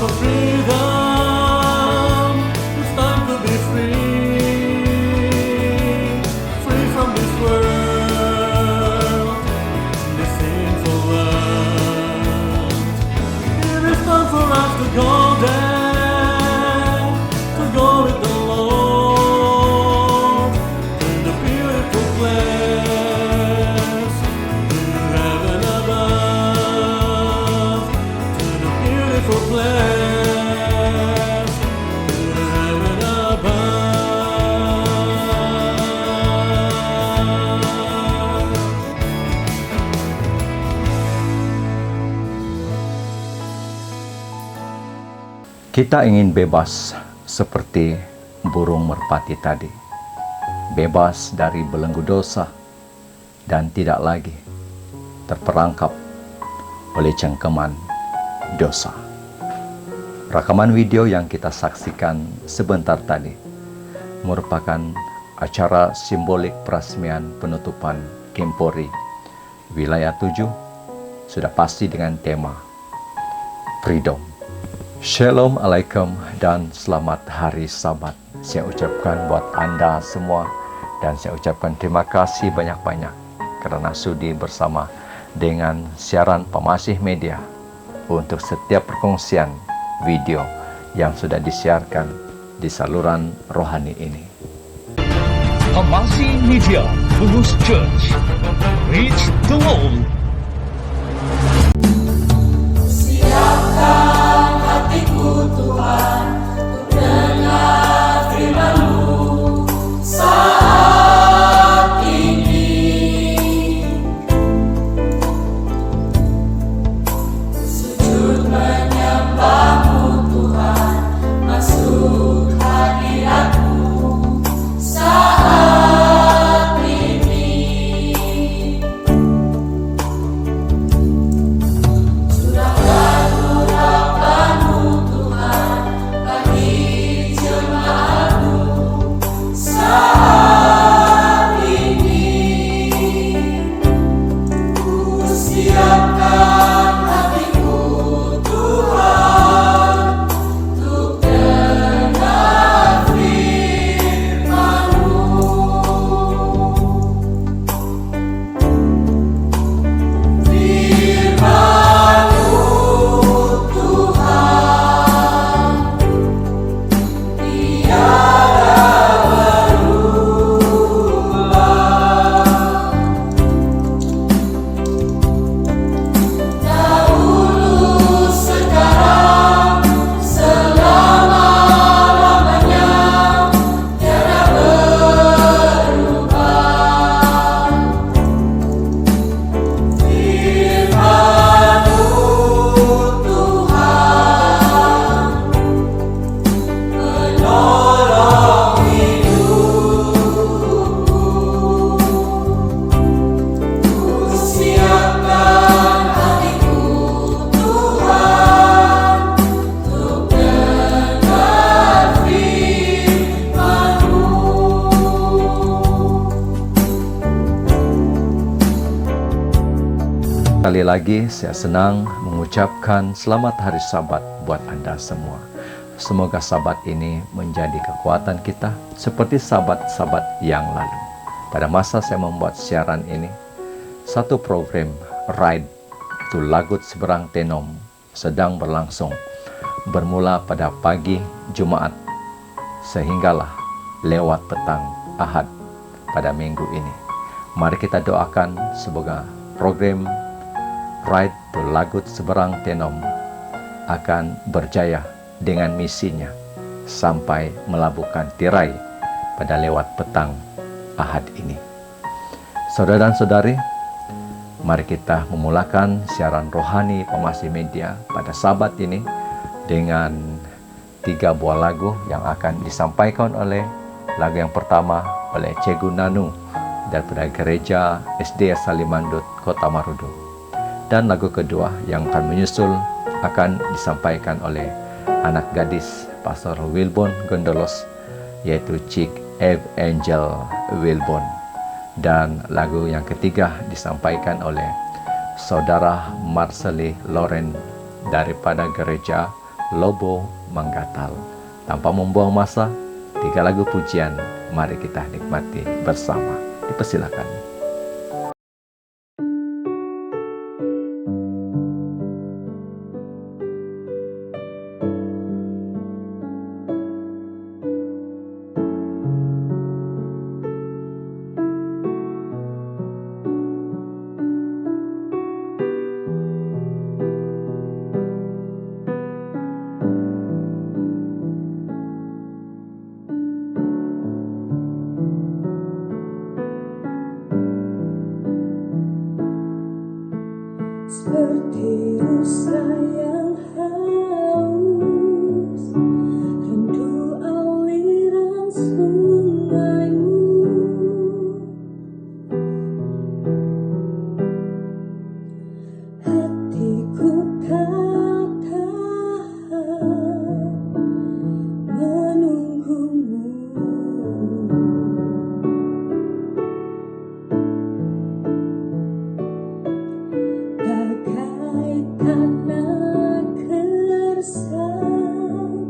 for freedom. It's time to be free. Free from this world, this sinful world. It is time for us to go there, to go with the Lord, to the beautiful place, to heaven above, to the beautiful place, to heaven above. Kita ingin bebas seperti burung merpati tadi, bebas dari belenggu dosa dan tidak lagi terperangkap oleh cengkeman dosa. Rekaman video yang kita saksikan sebentar tadi merupakan acara simbolik peresmian penutupan Kempori Wilayah 7, sudah pasti dengan tema Freedom. Shalom alaikum dan selamat hari Sabat. Saya ucapkan buat Anda semua, dan saya ucapkan terima kasih banyak-banyak karena sudi bersama dengan siaran Pemasih Media untuk setiap perkongsian video yang sudah disiarkan di saluran rohani ini. Pemasih Media, Lulus Church, reach the world. Siapkan hatiku Tuhan untuk dengar firman-Mu saat ini. Sujud menyembah-Mu Tuhan, masuk hadirat-Mu saat ini. Curahkan urapan-Mu Tuhan bagi jemaat-Mu saat ini. Ku siapkan hatiku Tuhan untuk dengar firman-Mu. Firman-Mu Tuhan tiada berubah. Dahulu, sekarang, selama-lamanya tiada berubah. Firman-Mu Tuhan menolong hidupku. Ku siapkan hatiku Tuhan untuk dengar firman-Mu. Sekali lagi saya senang mengucapkan selamat hari Sabat buat Anda semua. Semoga Sabat ini menjadi kekuatan kita seperti Sabat-Sabat yang lalu. Pada masa saya membuat siaran ini, satu program Ride to Lagut Seberang Tenom sedang berlangsung, bermula pada pagi Jumat sehinggalah lewat petang Ahad pada minggu ini. Mari kita doakan semoga program Ride to Lagut Seberang Tenom akan berjaya dengan misinya sampai melabuhkan tirai pada lewat petang Ahad ini. Saudara dan saudari, mari kita memulakan siaran rohani Pemasih Media pada Sabat ini dengan 3 buah lagu yang akan disampaikan oleh lagu yang pertama oleh Cegu Nanu daripada Gereja SD Salimandut, Kota Marudu. Dan lagu kedua yang akan menyusul akan disampaikan oleh anak gadis Pastor Wilbon Gondolos, yaitu Cik Eve Angel Wilbon. Dan lagu yang ketiga disampaikan oleh Saudara Marceli Loren daripada Gereja Lobo Manggatal. Tanpa membuang masa, 3 lagu pujian, mari kita nikmati bersama. Dipersilakan. Seperti rusa yang haus, rindu aliran sungaimu. Hatiku tak tahan menunggumu. Bagai tanah gersang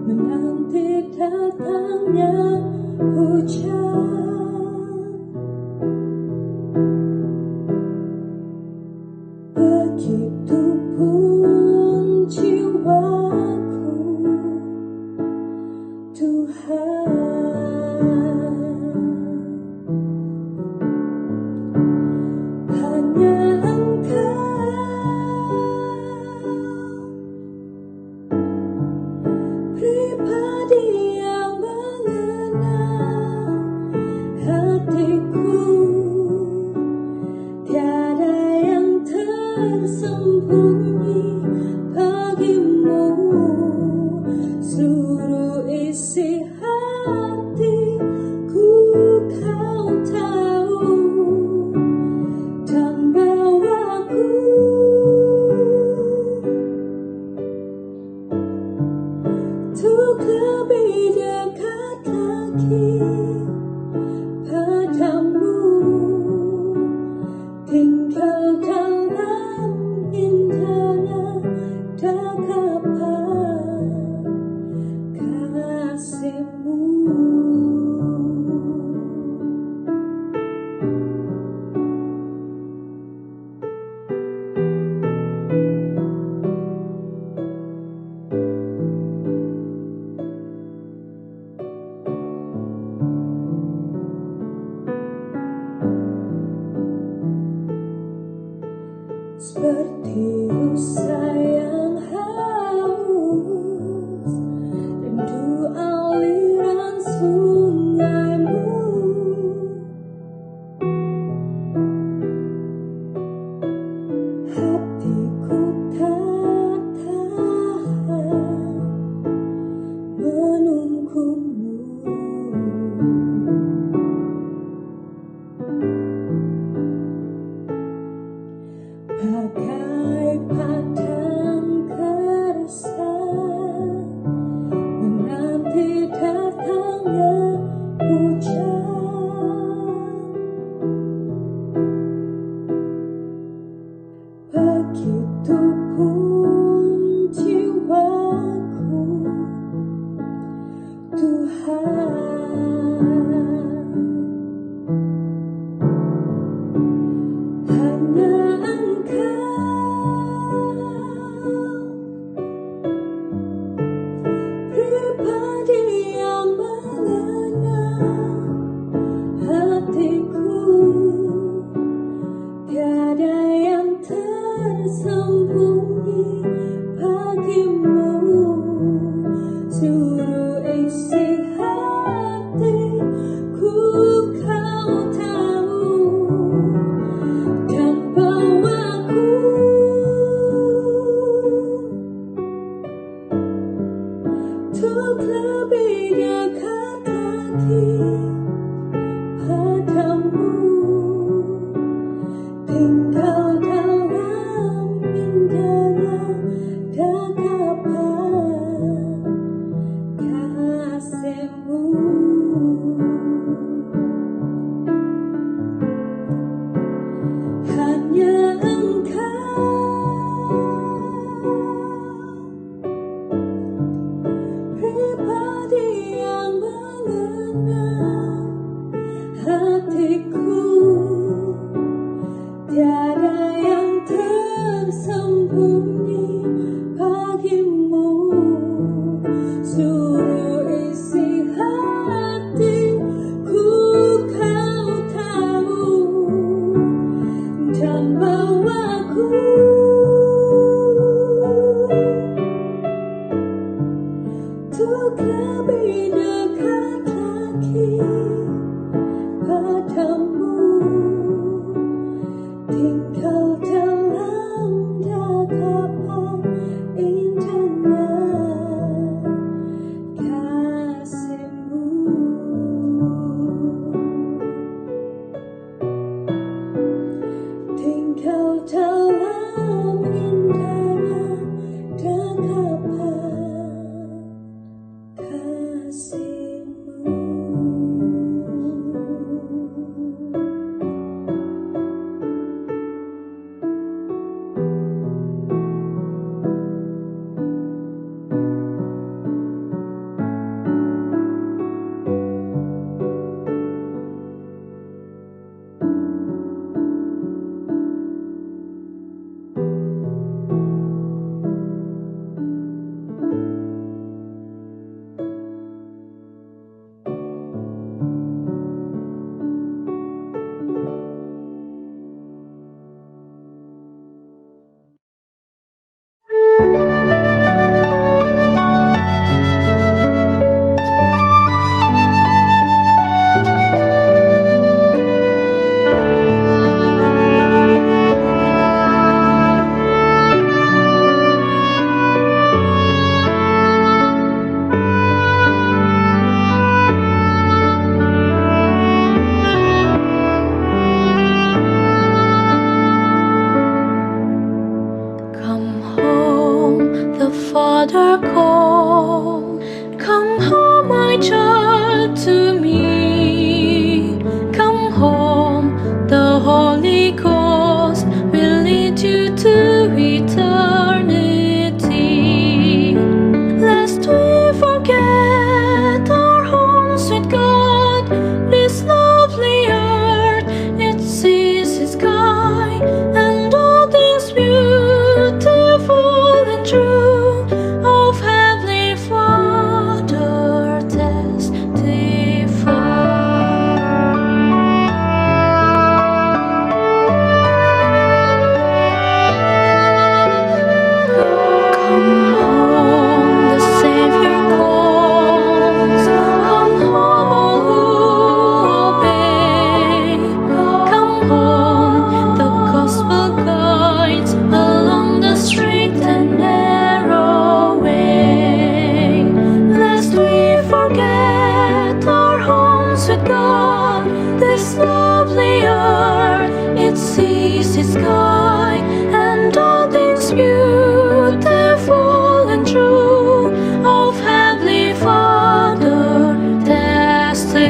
menanti datangnya hujan. Begitupun jiwaku, Tuhan. Hanya pribadi yang mengenal hatiku, tiada yang tersembunyi bagimu. Seluruh isi hatiku kau tahu, dan bawaku untuk lebih dekat lagi padamu, tinggal dalam indahnya dagapan kasih-Mu. Seperti rusa yang haus, rindu aliran sungaimu. Hatiku tak tahan menunggumu. Bagai padang gersang menanti datangnya hujan. Begitupun jiwaku, Tuhan. Hanya pribadi yang mengenal hatiku, tiada yang tersembunyi bagimu. Seluruh isi hatiku kau tahu, dan bawaku untuk lebih dekat lagi padamu, tinggal dalam indahnya dagapan kasih-Mu. Hanya Engkau Come home, the Father called. Come home, my child, to me. Come home, the Holy Ghost will lead you to eternity. Lest we forget our homes with God, this lovely earth, it sees its sky, and all things beautiful and true of Heavenly Father testify. Come home, the Savior calls. Come home, all who obey. Come home, the gospel guides along the straight and narrow way. Lest we forget our homes with God, this lovely earth, it sees its sky, and all things beautiful and true of Heavenly Father testify.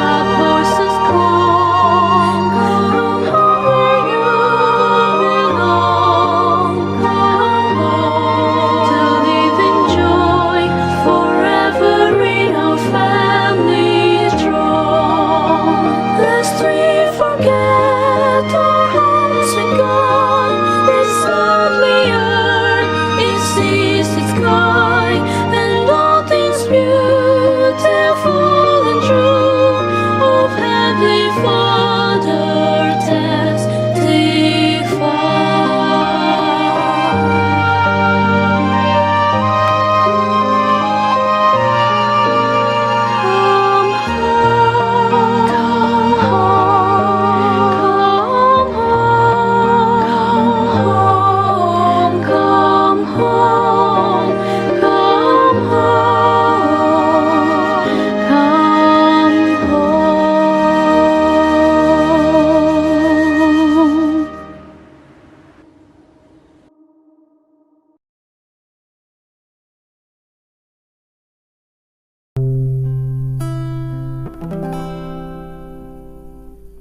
Loud voices call. Come home where you belong. Come home to live in joy forever in our family strong. Lest we forget our homes with God, this lovely earth, it sees its sky, and all things beautiful and true of Heavenly Father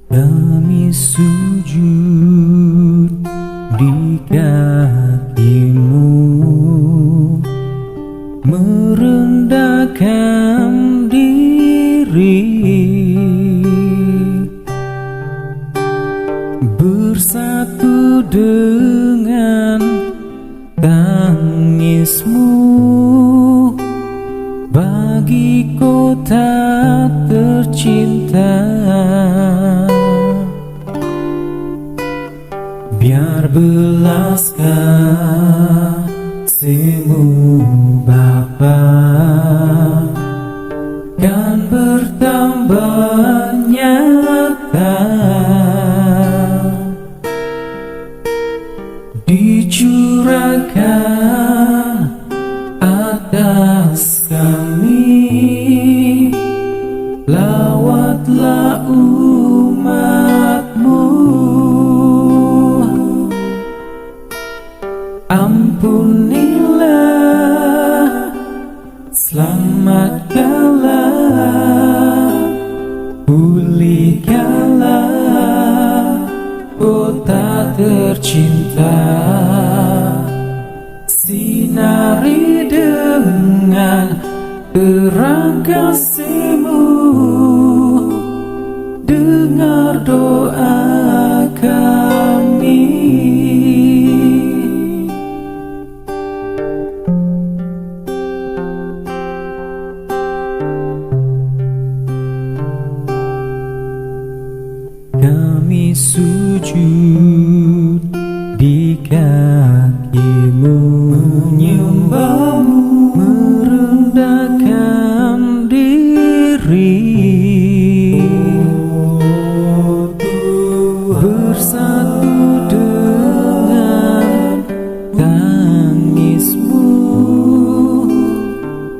Kami sujud di kakimu, merendahkan diri, bersatu dengan tangismu bagi kota tercinta. Biar belas kasih-Mu Bapa kan bertambah nyata curahkan atas kami, lawatlah umat-Mu. Ampunilah, selamatkanlah, pulihkanlah kota tercinta, sinari dengan terang kasih-Mu, dengar doa kami. Kami sujud di kaki-Mu, menyembah-Mu, merendahkan diri, bersatu dengan tangis-Mu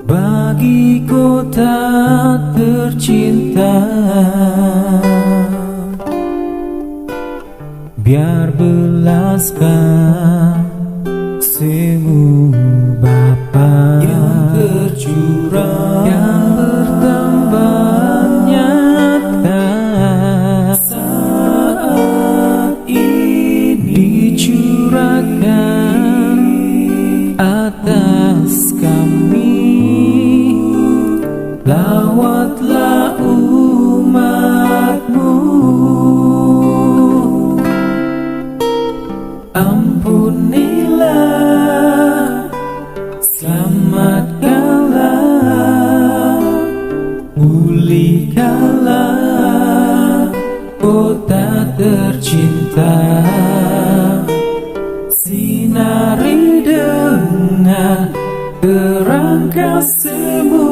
bagi kota tercinta. Biar belas kasih-Mu Bapa yang tercurah, yang bertambah nyata saat ini, dicurahkan atas kami, lawatlah umat-Mu. Ampunilah, selamatkanlah, pulihkanlah kota tercinta, sinari dengan terang kasih-Mu,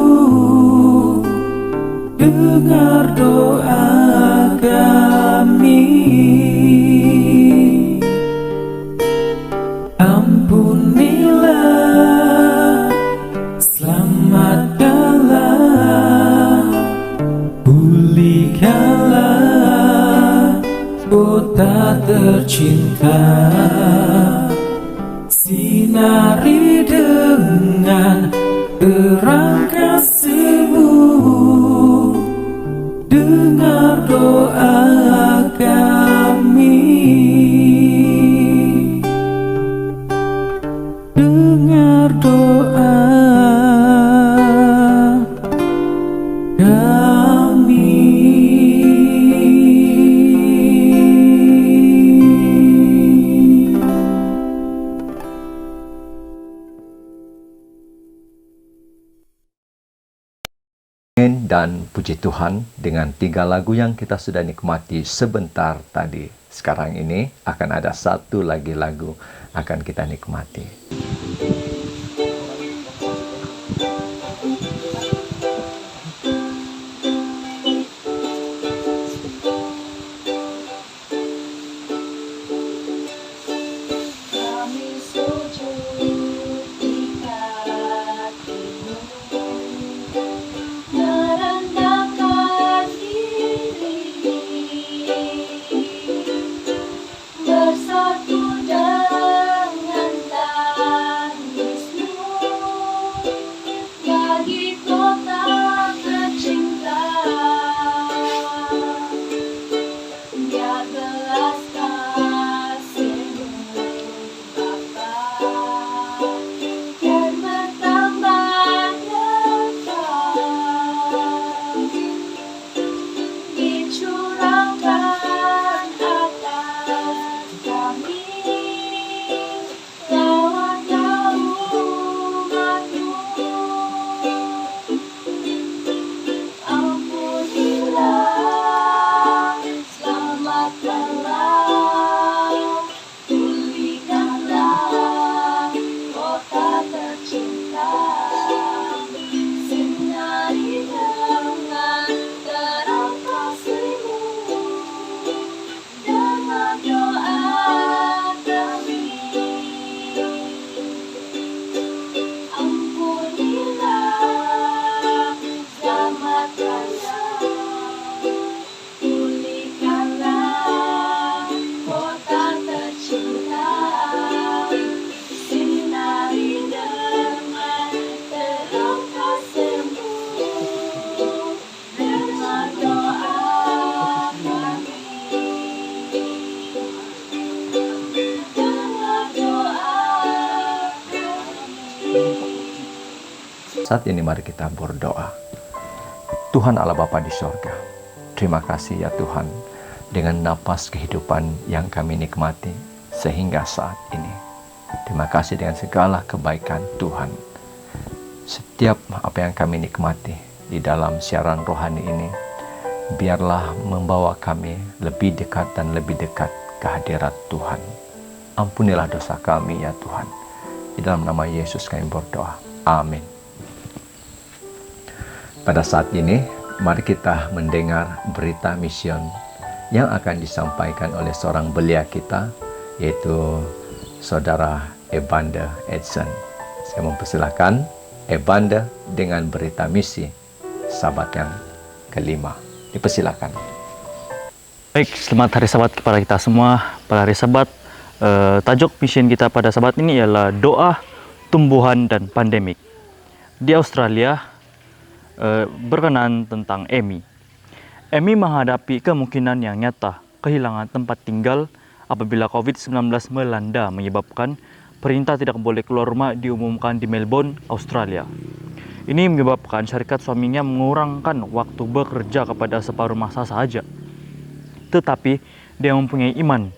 dengar doa kami. Ampunilah, selamatkanlah, pulihkanlah kota tercinta, sinari dengan terang kasih-Mu, dengar doa kami. Dengar doa kami. Dan puji Tuhan, dengan 3 lagu yang kita sudah nikmati sebentar tadi, sekarang ini akan ada satu lagi lagu akan kita nikmati. Kami sujud di kaki-Mu, merendahkan diri, bersatu dengan tangis-Mu bagi kota tercinta. Biar belas kasih-Mu Bapa yang bertambah nyata, dicurahkan atas kami, Saat ini mari kita berdoa. Tuhan Allah Bapa di sorga, terima kasih ya Tuhan, dengan napas kehidupan yang kami nikmati sehingga saat ini. Terima kasih dengan segala kebaikan Tuhan. Setiap apa yang kami nikmati di dalam siaran rohani ini, biarlah membawa kami lebih dekat dan lebih dekat ke hadirat Tuhan. Ampunilah dosa kami ya Tuhan. Di dalam nama Yesus kami berdoa. Amin. Pada saat ini, mari kita mendengar berita mission yang akan disampaikan oleh seorang belia kita, yaitu Saudara Evander Edson. Saya mempersilahkan Evander dengan berita misi Sabat yang kelima. Dipersilakan. Baik, selamat hari Sabat kepada kita semua. Pada hari Sabat, tajuk mission kita pada Sabat ini ialah doa, tumbuhan, dan pandemik. Di Australia, berkenaan tentang Amy. Amy menghadapi kemungkinan yang nyata kehilangan tempat tinggal apabila COVID-19 melanda, menyebabkan perintah tidak boleh keluar rumah diumumkan di Melbourne, Australia. Ini menyebabkan syarikat suaminya mengurangkan waktu bekerja kepada separuh masa saja. Tetapi dia mempunyai iman.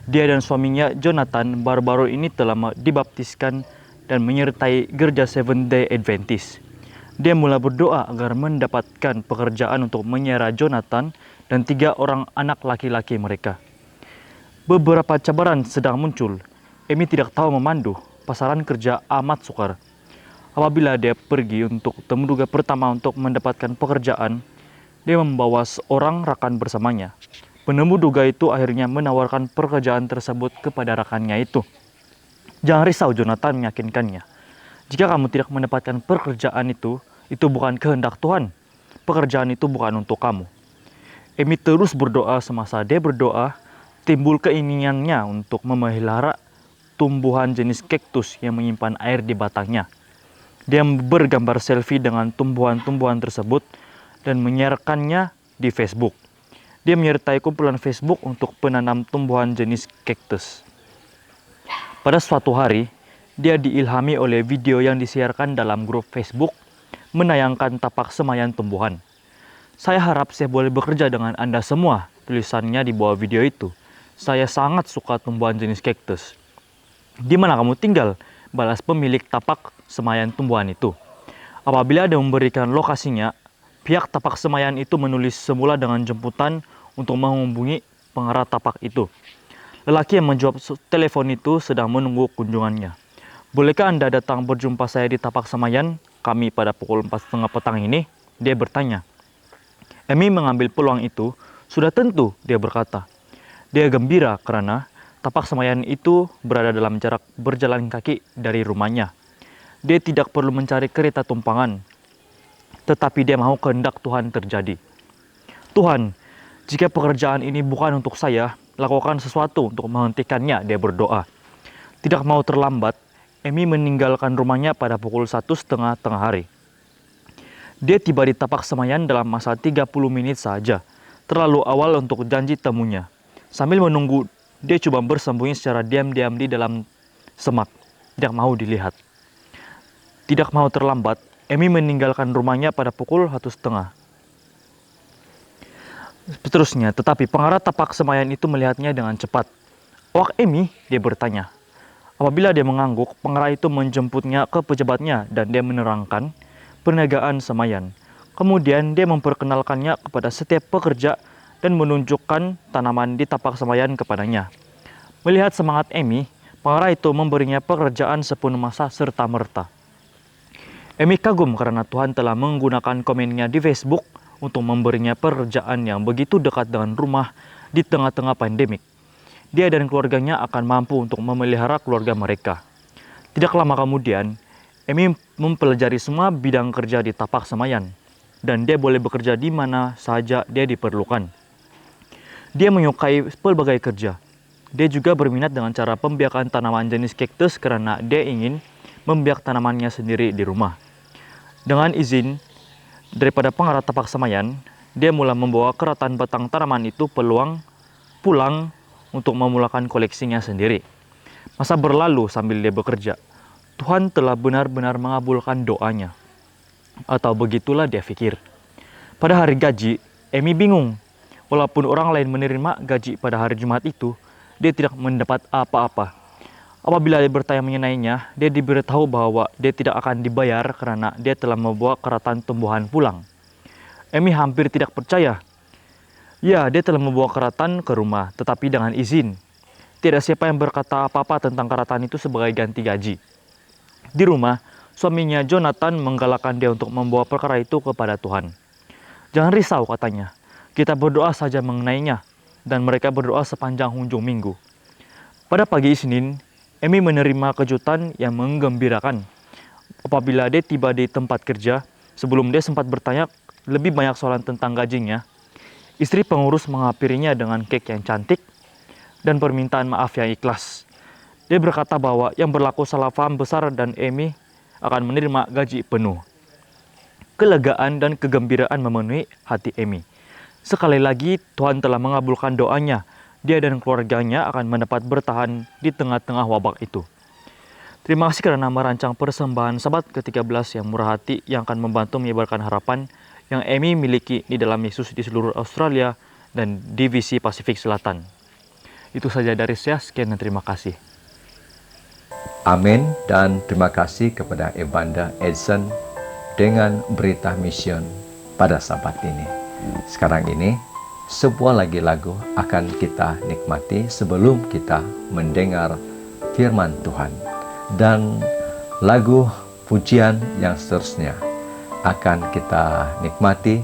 Dia dan suaminya Jonathan baru-baru ini telah dibaptiskan dan menyertai gereja Seventh-day Adventist. Dia mulai berdoa agar mendapatkan pekerjaan untuk menyerah Jonathan dan 3 orang anak laki-laki mereka. Beberapa cabaran sedang muncul. Amy tidak tahu memandu. Pasaran kerja amat sukar. Apabila dia pergi untuk temuduga pertama untuk mendapatkan pekerjaan, dia membawa seorang rakan bersamanya. Penemuduga itu akhirnya menawarkan pekerjaan tersebut kepada rekannya itu. Jangan risau, Jonathan meyakinkannya. Jika kamu tidak mendapatkan pekerjaan itu bukan kehendak Tuhan. Pekerjaan itu bukan untuk kamu. Amy terus berdoa. Semasa dia berdoa, timbul keinginannya untuk memelihara tumbuhan jenis kaktus yang menyimpan air di batangnya. Dia bergambar selfie dengan tumbuhan-tumbuhan tersebut dan menyiarkannya di Facebook. Dia menyertai kumpulan Facebook untuk penanam tumbuhan jenis kaktus. Pada suatu hari, dia diilhami oleh video yang disiarkan dalam grup Facebook menayangkan tapak semaian tumbuhan. Saya harap saya boleh bekerja dengan Anda semua, tulisannya di bawah video itu. Saya sangat suka tumbuhan jenis kaktus. Di mana kamu tinggal? Balas pemilik tapak semaian tumbuhan itu. Apabila dia memberikan lokasinya, pihak tapak semaian itu menulis semula dengan jemputan untuk menghubungi pengarah tapak itu. Lelaki yang menjawab telepon itu sedang menunggu kunjungannya. Bolehkah Anda datang berjumpa saya di tapak semaian kami pada pukul 4:30 petang ini? Dia bertanya. Amy mengambil peluang itu. Sudah tentu, dia berkata. Dia gembira karena tapak semaian itu berada dalam jarak berjalan kaki dari rumahnya. Dia tidak perlu mencari kereta tumpangan, tetapi dia mau kehendak Tuhan terjadi. Tuhan, jika pekerjaan ini bukan untuk saya, lakukan sesuatu untuk menghentikannya, dia berdoa. Tidak mau terlambat, Amy meninggalkan rumahnya pada pukul 1:30 tengah hari. Dia tiba di tapak semaian dalam masa 30 menit saja, terlalu awal untuk janji temunya. Sambil menunggu, dia coba bersembunyi secara diam-diam di dalam semak, tidak mau dilihat. Tidak mau terlambat, Amy meninggalkan rumahnya pada pukul 1:30. Seterusnya, tetapi pengarah tapak semaian itu melihatnya dengan cepat. "Wah, Amy," dia bertanya. Apabila dia mengangguk, pengarah itu menjemputnya ke pejabatnya dan dia menerangkan perniagaan semaian. Kemudian dia memperkenalkannya kepada setiap pekerja dan menunjukkan tanaman di tapak semaian kepadanya. Melihat semangat Amy, pengarah itu memberinya pekerjaan sepenuh masa serta merta. Amy kagum karena Tuhan telah menggunakan komennya di Facebook untuk memberinya pekerjaan yang begitu dekat dengan rumah di tengah-tengah pandemik. Dia dan keluarganya akan mampu untuk memelihara keluarga mereka. Tidak lama kemudian, Amy mempelajari semua bidang kerja di tapak semaian, dan dia boleh bekerja di mana saja dia diperlukan. Dia menyukai pelbagai kerja. Dia juga berminat dengan cara pembiakan tanaman jenis kaktus karena dia ingin membiak tanamannya sendiri di rumah. Dengan izin daripada pengarah tapak semaian, dia mulai membawa keratan batang tanaman itu pulang untuk memulakan koleksinya sendiri. Masa berlalu sambil dia bekerja. Tuhan telah benar-benar mengabulkan doanya. Atau begitulah dia pikir. Pada hari gaji, Emi bingung. Walaupun orang lain menerima gaji pada hari Jumat itu, dia tidak mendapat apa-apa. Apabila dia bertanya mengenainya, dia diberitahu bahwa dia tidak akan dibayar karena dia telah membawa keratan tumbuhan pulang. Emi hampir tidak percaya. Ya, dia telah membawa keratan ke rumah, tetapi dengan izin. Tidak siapa yang berkata apa-apa tentang keratan itu sebagai ganti gaji. Di rumah, suaminya Jonathan menggalakkan dia untuk membawa perkara itu kepada Tuhan. Jangan risau, katanya. Kita berdoa saja mengenainya, dan mereka berdoa sepanjang hunjung minggu. Pada pagi Senin, Emi menerima kejutan yang menggembirakan. Apabila dia tiba di tempat kerja, sebelum dia sempat bertanya lebih banyak soalan tentang gajinya, istri pengurus menghampirinya dengan kek yang cantik dan permintaan maaf yang ikhlas. Dia berkata bahwa yang berlaku salah paham besar dan Emi akan menerima gaji penuh. Kelegaan dan kegembiraan memenuhi hati Emi. Sekali lagi Tuhan telah mengabulkan doanya. Dia dan keluarganya akan mendapat bertahan di tengah-tengah wabak itu. Terima kasih karena merancang persembahan Sabat ke-13 yang murah hati yang akan membantu menyebarkan harapan yang Emi miliki di dalam Yesus di seluruh Australia dan divisi Pasifik Selatan. Itu saja dari saya, sekian dan terima kasih. Amin, dan terima kasih kepada Evander Edson dengan berita mission pada Sabat ini. Sekarang ini, sebuah lagi lagu akan kita nikmati sebelum kita mendengar firman Tuhan. Dan lagu pujian yang seterusnya akan kita nikmati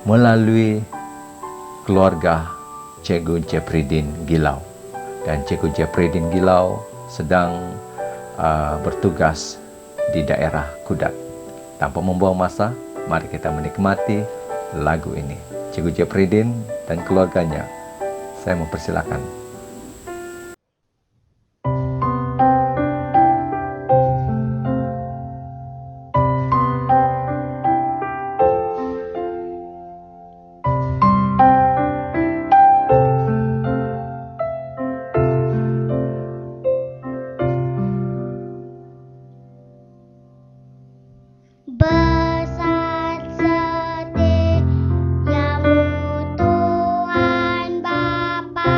melalui keluarga Cikgu Jeffreydin Gilau. Dan Cikgu Jeffreydin Gilau sedang bertugas di daerah Kudat. Tanpa membuang masa, mari kita menikmati lagu ini. Cikgu Jeffreydin dan keluarganya, saya mempersilakan. Besar setiamu Tuhan Bapa.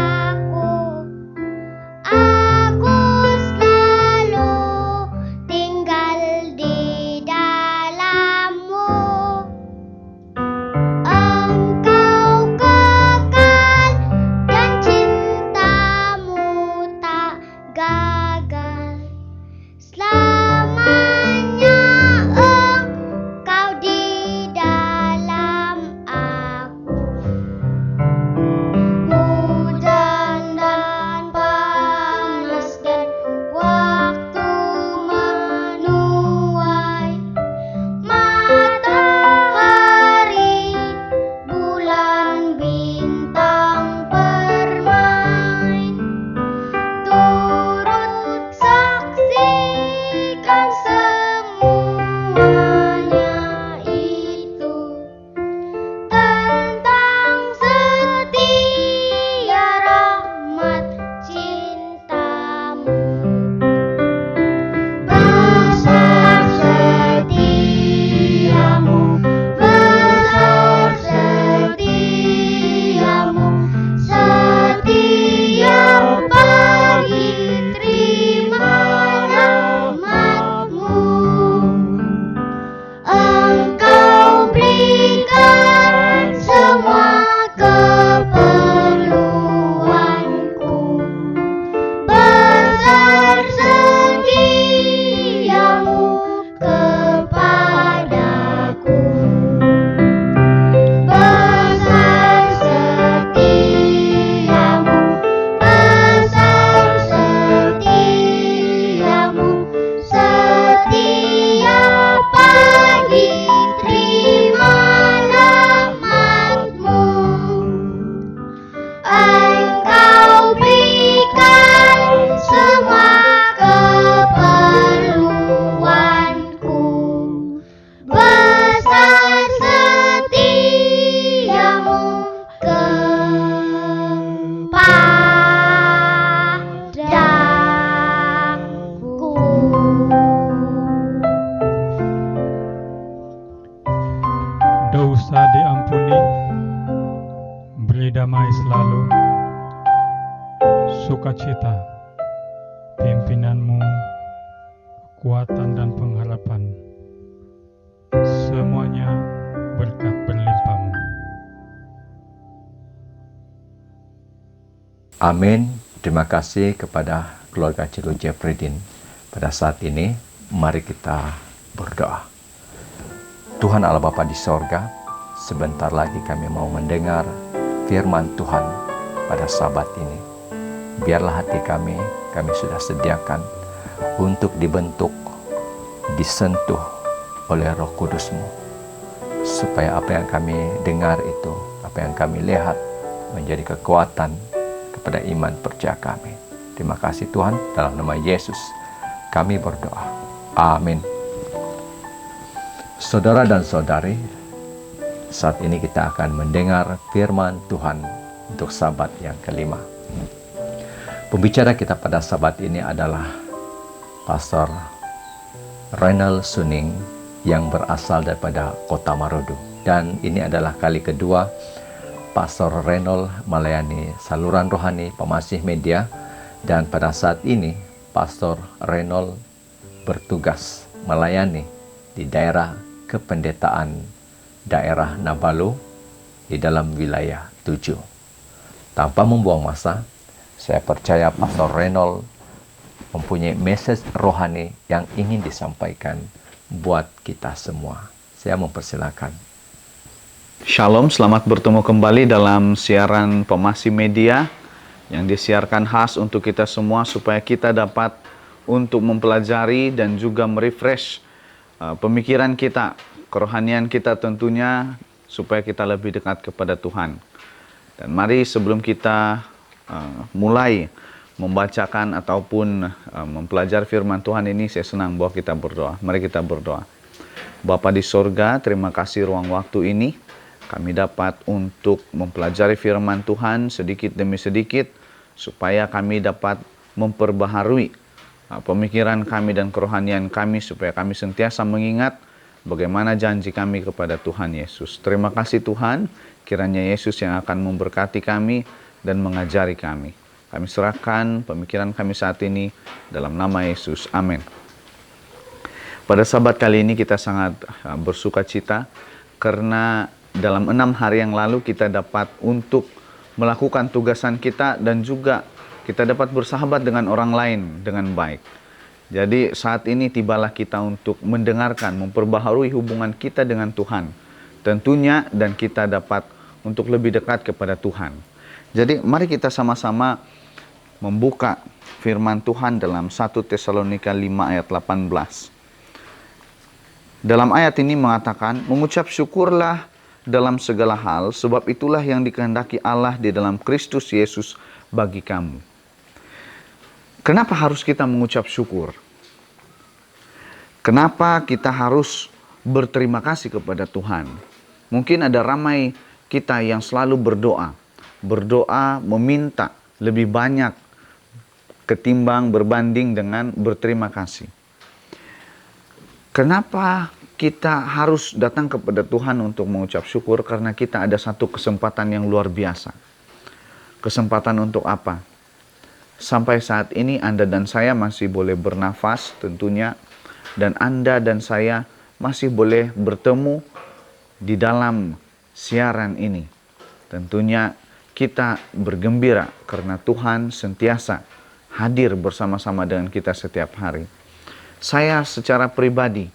kita, pimpinan-Mu, kekuatan dan pengharapan, semuanya berkat berlimpah-Mu. Amin. Terima kasih kepada keluarga Cikgu Jeffreydin. Pada saat ini, mari kita berdoa. Tuhan Allah Bapa di sorga, sebentar lagi kami mau mendengar firman Tuhan pada sabat ini. Biarlah hati kami sudah sediakan untuk dibentuk, disentuh oleh Roh Kudus-Mu, supaya apa yang kami dengar itu, apa yang kami lihat menjadi kekuatan kepada iman percaya kami. Terima kasih Tuhan, dalam nama Yesus kami berdoa. Amin. Saudara dan saudari, saat ini kita akan mendengar firman Tuhan untuk sabat yang kelima. Pembicara kita pada sabat ini adalah Pastor Renal Suning yang berasal daripada Kota Marudu. Dan ini adalah kali kedua Pastor Renal melayani saluran rohani Pemasih Media. Dan pada saat ini Pastor Renal bertugas melayani di daerah kependetaan daerah Nabalu di dalam wilayah 7. Tanpa membuang masa, saya percaya Pastor Renal mempunyai message rohani yang ingin disampaikan buat kita semua. Saya mempersilakan. Shalom, selamat bertemu kembali dalam siaran Pemasih Media yang disiarkan khas untuk kita semua supaya kita dapat untuk mempelajari dan juga merefresh pemikiran kita, kerohanian kita tentunya, supaya kita lebih dekat kepada Tuhan. Dan mari sebelum kita mulai membacakan ataupun mempelajari firman Tuhan ini, saya senang bahwa kita berdoa. Mari kita berdoa. Bapa di sorga, terima kasih ruang waktu ini. Kami dapat untuk mempelajari firman Tuhan sedikit demi sedikit, supaya kami dapat memperbaharui pemikiran kami dan kerohanian kami, supaya kami sentiasa mengingat bagaimana janji kami kepada Tuhan Yesus. Terima kasih Tuhan, kiranya Yesus yang akan memberkati kami dan mengajari kami. Kami serahkan pemikiran kami saat ini dalam nama Yesus. Amin. Pada sabat kali ini kita sangat bersuka cita karena dalam 6 hari yang lalu kita dapat untuk melakukan tugasan kita dan juga kita dapat bersahabat dengan orang lain dengan baik. Jadi saat ini tibalah kita untuk mendengarkan, memperbaharui hubungan kita dengan Tuhan. Tentunya dan kita dapat untuk lebih dekat kepada Tuhan. Jadi mari kita sama-sama membuka firman Tuhan dalam 1 Tesalonika 5 ayat 18. Dalam ayat ini mengatakan, mengucap syukurlah dalam segala hal, sebab itulah yang dikehendaki Allah di dalam Kristus Yesus bagi kamu. Kenapa harus kita mengucap syukur? Kenapa kita harus berterima kasih kepada Tuhan? Mungkin ada ramai kita yang selalu berdoa meminta lebih banyak ketimbang berbanding dengan berterima kasih. Kenapa kita harus datang kepada Tuhan untuk mengucap syukur? Karena kita ada satu kesempatan yang luar biasa. Kesempatan untuk apa? Sampai saat ini Anda dan saya masih boleh bernafas tentunya. Dan Anda dan saya masih boleh bertemu di dalam siaran ini. Tentunya kita bergembira karena Tuhan sentiasa hadir bersama-sama dengan kita setiap hari. Saya secara pribadi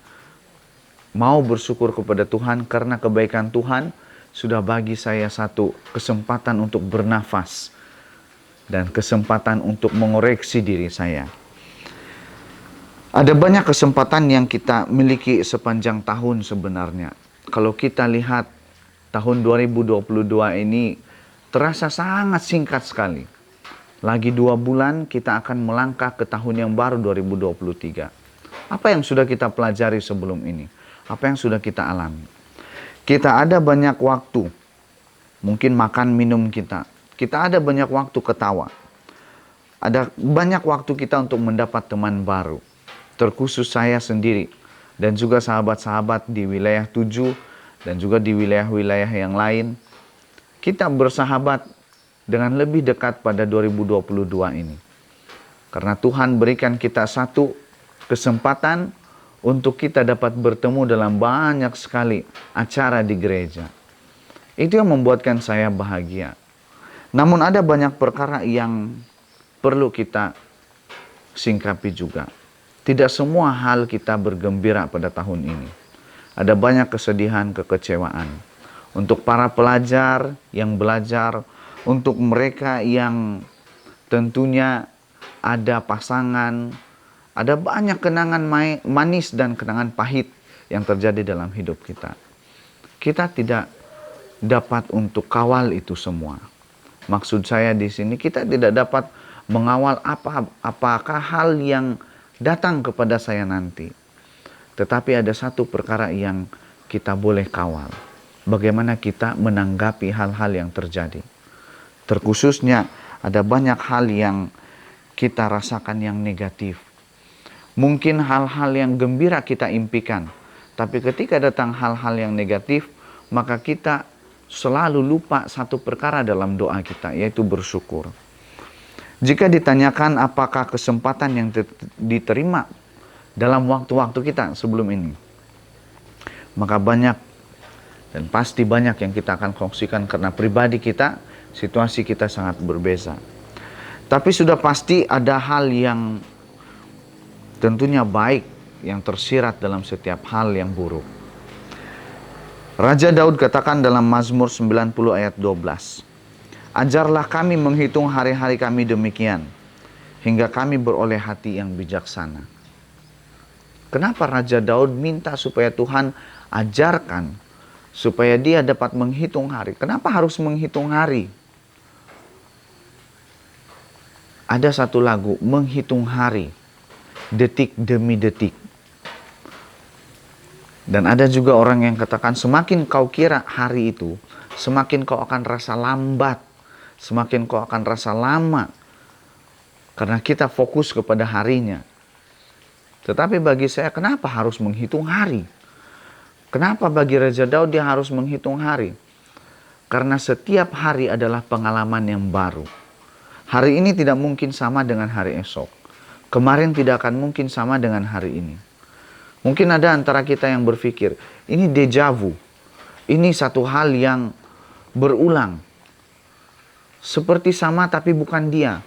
mau bersyukur kepada Tuhan karena kebaikan Tuhan sudah bagi saya satu kesempatan untuk bernafas dan kesempatan untuk mengoreksi diri saya. Ada banyak kesempatan yang kita miliki sepanjang tahun sebenarnya. Kalau kita lihat tahun 2022 ini terasa sangat singkat sekali. Lagi 2 bulan kita akan melangkah ke tahun yang baru 2023. Apa yang sudah kita pelajari sebelum ini? Apa yang sudah kita alami? Kita ada banyak waktu, mungkin makan minum kita. Kita ada banyak waktu ketawa. Ada banyak waktu kita untuk mendapat teman baru. Terkhusus saya sendiri dan juga sahabat-sahabat di wilayah 7 dan juga di wilayah-wilayah yang lain. Kita bersahabat dengan lebih dekat pada 2022 ini. Karena Tuhan berikan kita satu kesempatan untuk kita dapat bertemu dalam banyak sekali acara di gereja. Itu yang membuatkan saya bahagia. Namun ada banyak perkara yang perlu kita singkapi juga. Tidak semua hal kita bergembira pada tahun ini. Ada banyak kesedihan, kekecewaan. Untuk para pelajar yang belajar, untuk mereka yang tentunya ada pasangan, ada banyak kenangan manis dan kenangan pahit yang terjadi dalam hidup kita. Kita tidak dapat untuk kawal itu semua. Maksud saya di sini kita tidak dapat mengawal apakah hal yang datang kepada saya nanti. Tetapi ada satu perkara yang kita boleh kawal. Bagaimana kita menanggapi hal-hal yang terjadi. Terkhususnya ada banyak hal yang kita rasakan yang negatif. Mungkin hal-hal yang gembira kita impikan. Tapi ketika datang hal-hal yang negatif, maka kita selalu lupa satu perkara dalam doa kita, yaitu bersyukur. Jika ditanyakan apakah kesempatan yang diterima dalam waktu-waktu kita sebelum ini, maka banyak dan pasti banyak yang kita akan kongsikan karena pribadi kita, situasi kita sangat berbeza. Tapi sudah pasti ada hal yang tentunya baik yang tersirat dalam setiap hal yang buruk. Raja Daud katakan dalam Mazmur 90 ayat 12, "Ajarlah kami menghitung hari-hari kami demikian, hingga kami beroleh hati yang bijaksana." Kenapa Raja Daud minta supaya Tuhan ajarkan, supaya dia dapat menghitung hari? Kenapa harus menghitung hari? Ada satu lagu, menghitung hari, detik demi detik. Dan ada juga orang yang katakan semakin kau kira hari itu, semakin kau akan rasa lambat, semakin kau akan rasa lama. Karena kita fokus kepada harinya. Tetapi bagi saya, kenapa harus menghitung hari? Kenapa bagi Raja Daud dia harus menghitung hari? Karena setiap hari adalah pengalaman yang baru. Hari ini tidak mungkin sama dengan hari esok. Kemarin tidak akan mungkin sama dengan hari ini. Mungkin ada antara kita yang berpikir, ini deja vu. Ini satu hal yang berulang. Seperti sama tapi bukan dia.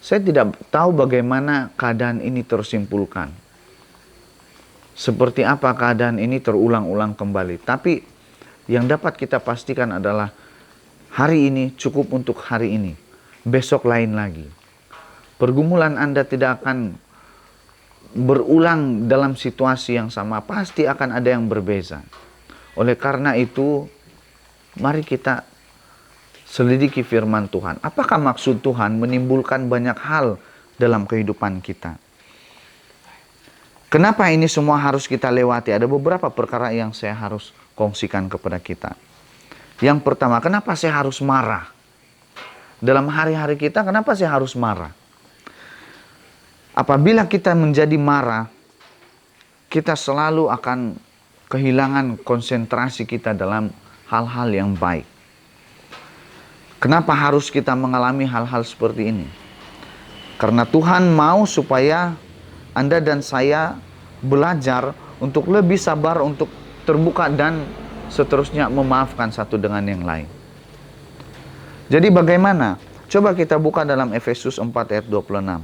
Saya tidak tahu bagaimana keadaan ini tersimpulkan. Seperti apa keadaan ini terulang-ulang kembali. Tapi yang dapat kita pastikan adalah hari ini cukup untuk hari ini. Besok lain lagi. Pergumulan Anda tidak akan berulang dalam situasi yang sama. Pasti akan ada yang berbeza. Oleh karena itu, mari kita selidiki firman Tuhan. Apakah maksud Tuhan menimbulkan banyak hal dalam kehidupan kita? Kenapa ini semua harus kita lewati? Ada beberapa perkara yang saya harus kongsikan kepada kita. Yang pertama, kenapa saya harus marah? Dalam hari-hari kita, kenapa saya harus marah? Apabila kita menjadi marah, kita selalu akan kehilangan konsentrasi kita dalam hal-hal yang baik. Kenapa harus kita mengalami hal-hal seperti ini? Karena Tuhan mau supaya Anda dan saya belajar untuk lebih sabar, untuk terbuka dan seterusnya memaafkan satu dengan yang lain. Jadi bagaimana? Coba kita buka dalam Efesus 4 ayat 26.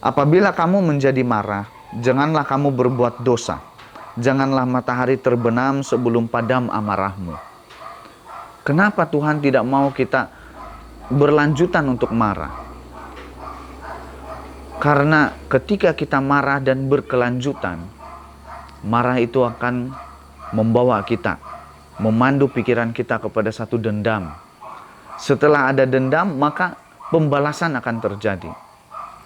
Apabila kamu menjadi marah, janganlah kamu berbuat dosa. Janganlah matahari terbenam sebelum padam amarahmu. Kenapa Tuhan tidak mau kita berlanjutan untuk marah? Karena ketika kita marah dan berkelanjutan, marah itu akan membawa kita, memandu pikiran kita kepada satu dendam. Setelah ada dendam, maka pembalasan akan terjadi.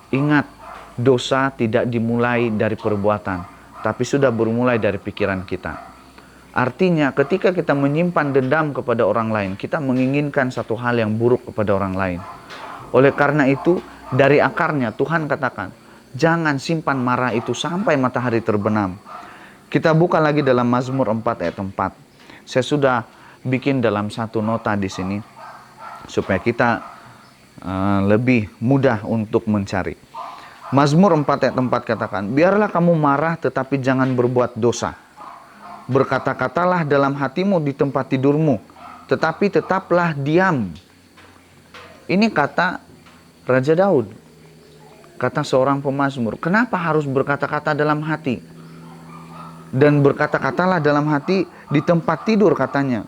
Ingat, dosa tidak dimulai dari perbuatan, tapi sudah bermulai dari pikiran kita. Artinya, ketika kita menyimpan dendam kepada orang lain, kita menginginkan satu hal yang buruk kepada orang lain. Oleh karena itu, dari akarnya Tuhan katakan, jangan simpan marah itu sampai matahari terbenam. Kita buka lagi dalam Mazmur 4 ayat 4. Saya sudah bikin dalam satu nota di sini, supaya kita lebih mudah untuk mencari. Mazmur 4 ayat 4 katakan, biarlah kamu marah tetapi jangan berbuat dosa. Berkata-katalah dalam hatimu di tempat tidurmu, tetapi tetaplah diam. Ini kata Raja Daud, kata seorang pemazmur. Kenapa harus berkata-kata dalam hati? Dan berkata-katalah dalam hati di tempat tidur katanya.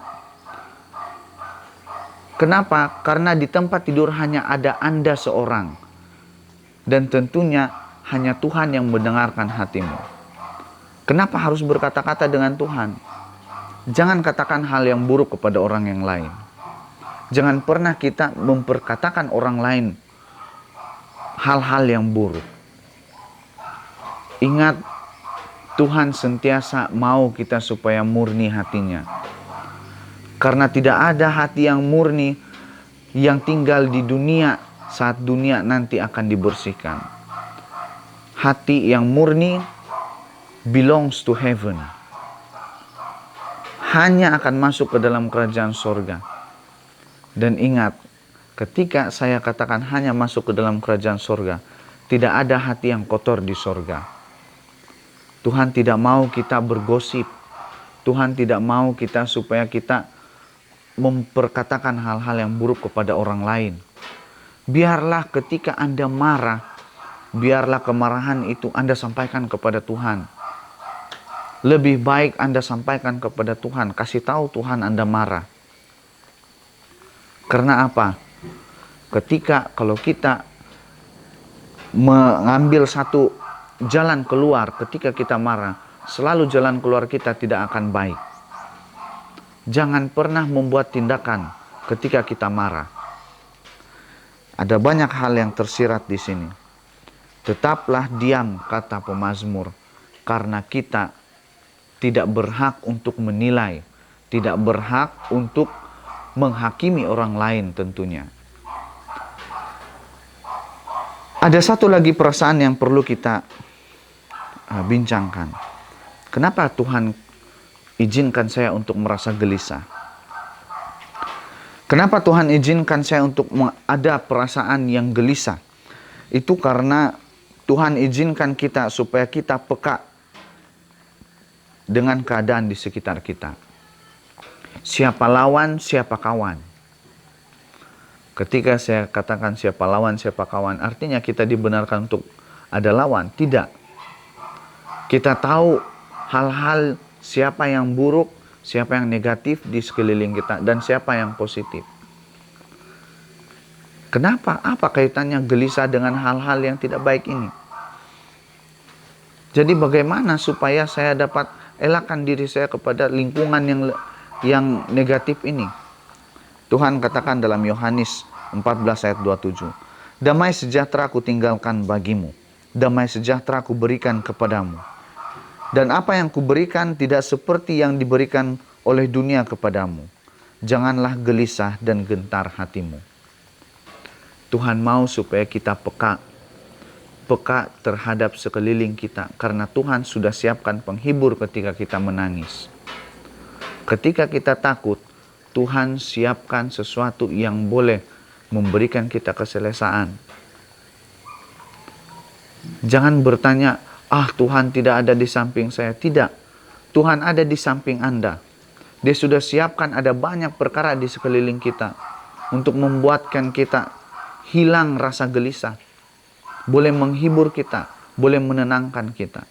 Kenapa? Karena di tempat tidur hanya ada Anda seorang. Dan tentunya hanya Tuhan yang mendengarkan hatimu. Kenapa harus berkata-kata dengan Tuhan? Jangan katakan hal yang buruk kepada orang yang lain. Jangan pernah kita memperkatakan orang lain hal-hal yang buruk. Ingat, Tuhan sentiasa mau kita supaya murni hatinya. Karena tidak ada hati yang murni yang tinggal di dunia saat dunia nanti akan dibersihkan. Hati yang murni belongs to heaven. Hanya akan masuk ke dalam kerajaan sorga. Dan ingat, ketika saya katakan hanya masuk ke dalam kerajaan sorga, tidak ada hati yang kotor di sorga. Tuhan tidak mau kita bergosip. Tuhan tidak mau kita supaya kita memperkatakan hal-hal yang buruk kepada orang lain. Biarlah ketika Anda marah, biarlah kemarahan itu Anda sampaikan kepada Tuhan. Lebih baik Anda sampaikan kepada Tuhan, kasih tahu Tuhan Anda marah. Karena apa? Kalau kita mengambil satu jalan keluar ketika kita marah, selalu jalan keluar kita tidak akan baik. Jangan pernah membuat tindakan ketika kita marah. Ada banyak hal yang tersirat di sini. Tetaplah diam, kata pemazmur, karena kita tidak berhak untuk menilai, tidak berhak untuk menghakimi orang lain tentunya. Ada satu lagi perasaan yang perlu kita bincangkan. Kenapa Tuhan izinkan saya untuk merasa gelisah? Kenapa Tuhan izinkan saya untuk ada perasaan yang gelisah? Itu karena Tuhan izinkan kita supaya kita peka dengan keadaan di sekitar kita. Siapa lawan, siapa kawan. Ketika saya katakan siapa lawan, siapa kawan, artinya kita dibenarkan untuk ada lawan? Tidak. Kita tahu hal-hal siapa yang buruk, siapa yang negatif di sekeliling kita, dan siapa yang positif. Kenapa? Apa kaitannya gelisah dengan hal-hal yang tidak baik ini? Jadi bagaimana supaya saya dapat elakkan diri saya kepada lingkungan yang negatif ini? Tuhan katakan dalam Yohanes 14 ayat 27, damai sejahtera ku tinggalkan bagimu, damai sejahtera ku berikan kepadamu. Dan apa yang kuberikan tidak seperti yang diberikan oleh dunia kepadamu. Janganlah gelisah dan gentar hatimu. Tuhan mau supaya kita peka terhadap sekeliling kita. Karena Tuhan sudah siapkan penghibur ketika kita menangis. Ketika kita takut, Tuhan siapkan sesuatu yang boleh memberikan kita keselesaan. Jangan bertanya, Tuhan tidak ada di samping saya. Tidak. Tuhan ada di samping Anda. Dia sudah siapkan ada banyak perkara di sekeliling kita untuk membuatkan kita hilang rasa gelisah. Boleh menghibur kita, boleh menenangkan kita.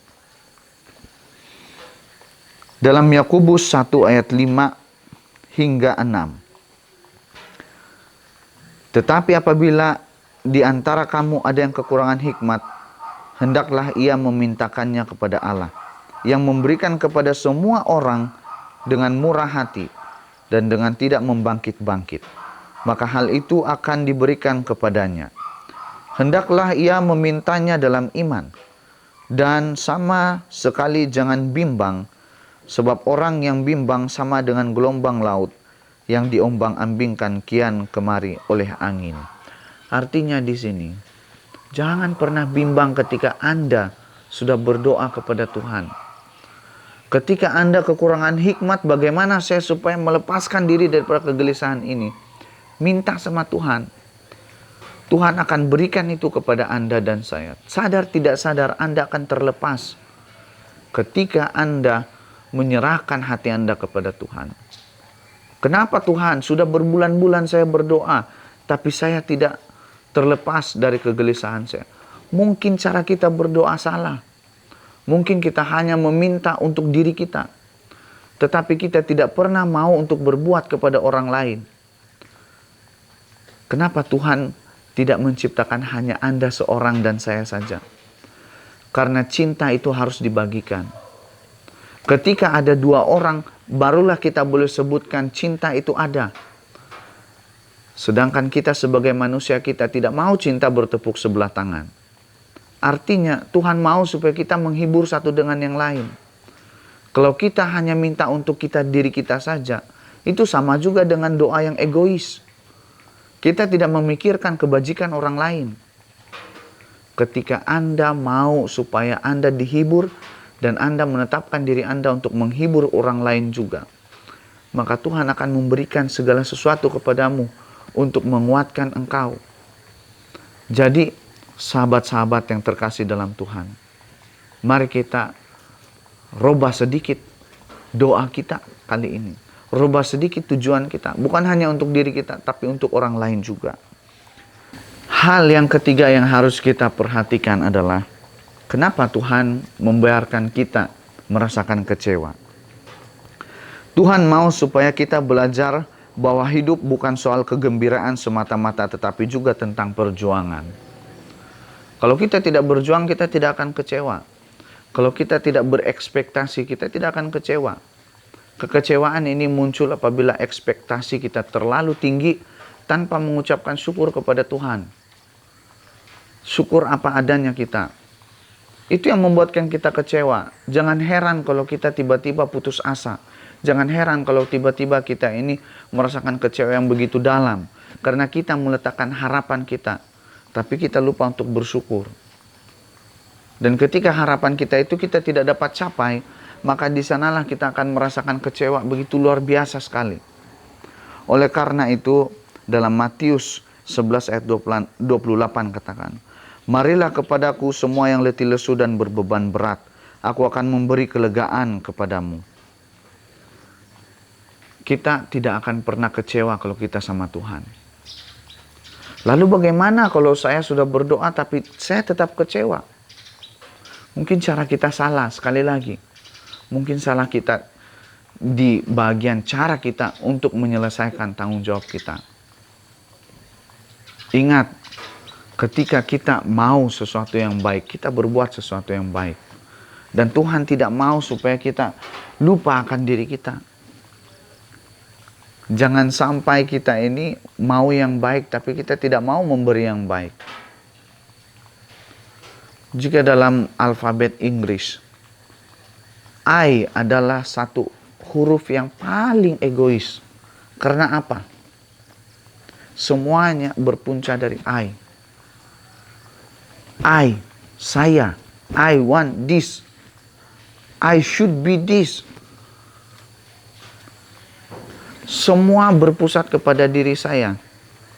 Dalam Yakobus 1 ayat 5 hingga 6. Tetapi apabila di antara kamu ada yang kekurangan hikmat, hendaklah ia memintakannya kepada Allah, yang memberikan kepada semua orang dengan murah hati dan dengan tidak membangkit-bangkit. Maka hal itu akan diberikan kepadanya. Hendaklah ia memintanya dalam iman, dan sama sekali jangan bimbang, sebab orang yang bimbang sama dengan gelombang laut yang diombang-ambingkan kian kemari oleh angin. Artinya di sini, jangan pernah bimbang ketika Anda sudah berdoa kepada Tuhan. Ketika Anda kekurangan hikmat, bagaimana saya supaya melepaskan diri daripada kegelisahan ini? Minta sama Tuhan. Tuhan akan berikan itu kepada Anda dan saya. Sadar tidak sadar Anda akan terlepas ketika Anda menyerahkan hati Anda kepada Tuhan. Kenapa Tuhan? Sudah berbulan-bulan saya berdoa, tapi saya tidak terlepas dari kegelisahan saya. Mungkin cara kita berdoa salah. Mungkin kita hanya meminta untuk diri kita. Tetapi kita tidak pernah mau untuk berbuat kepada orang lain. Kenapa Tuhan tidak menciptakan hanya Anda seorang dan saya saja? Karena cinta itu harus dibagikan. Ketika ada dua orang, barulah kita boleh sebutkan cinta itu ada. Sedangkan kita sebagai manusia, kita tidak mau cinta bertepuk sebelah tangan. Artinya Tuhan mau supaya kita menghibur satu dengan yang lain. Kalau kita hanya minta untuk diri kita saja, itu sama juga dengan doa yang egois. Kita tidak memikirkan kebajikan orang lain. Ketika Anda mau supaya Anda dihibur dan Anda menetapkan diri Anda untuk menghibur orang lain juga, maka Tuhan akan memberikan segala sesuatu kepadamu untuk menguatkan engkau. Jadi, sahabat-sahabat yang terkasih dalam Tuhan, mari kita rubah sedikit doa kita kali ini. Rubah sedikit tujuan kita. Bukan hanya untuk diri kita, tapi untuk orang lain juga. Hal yang ketiga yang harus kita perhatikan adalah, kenapa Tuhan membiarkan kita merasakan kecewa? Tuhan mau supaya kita belajar bahwa hidup bukan soal kegembiraan semata-mata, tetapi juga tentang perjuangan. Kalau kita tidak berjuang, kita tidak akan kecewa. Kalau kita tidak berekspektasi, kita tidak akan kecewa. Kekecewaan ini muncul apabila ekspektasi kita terlalu tinggi tanpa mengucapkan syukur kepada Tuhan. Syukur apa adanya kita. Itu yang membuatkan kita kecewa. Jangan heran kalau kita tiba-tiba putus asa. Jangan heran kalau tiba-tiba kita ini merasakan kecewa yang begitu dalam. Karena kita meletakkan harapan kita. Tapi kita lupa untuk bersyukur. Dan ketika harapan kita itu kita tidak dapat capai, maka di sanalah kita akan merasakan kecewa begitu luar biasa sekali. Oleh karena itu, dalam Matius 11 ayat 28 katakan, "Marilah kepadaku semua yang letih lesu dan berbeban berat, aku akan memberi kelegaan kepadamu." Kita tidak akan pernah kecewa kalau kita sama Tuhan. Lalu bagaimana kalau saya sudah berdoa tapi saya tetap kecewa? Mungkin cara kita salah sekali lagi. Mungkin salah kita di bagian cara kita untuk menyelesaikan tanggung jawab kita. Ingat, ketika kita mau sesuatu yang baik, kita berbuat sesuatu yang baik. Dan Tuhan tidak mau supaya kita lupa akan diri kita. Jangan sampai kita ini mau yang baik, tapi kita tidak mau memberi yang baik. Jika dalam alfabet Inggris, I adalah satu huruf yang paling egois. Karena apa? Semuanya berpunca dari I. I, saya. I want this. I should be this. Semua berpusat kepada diri saya.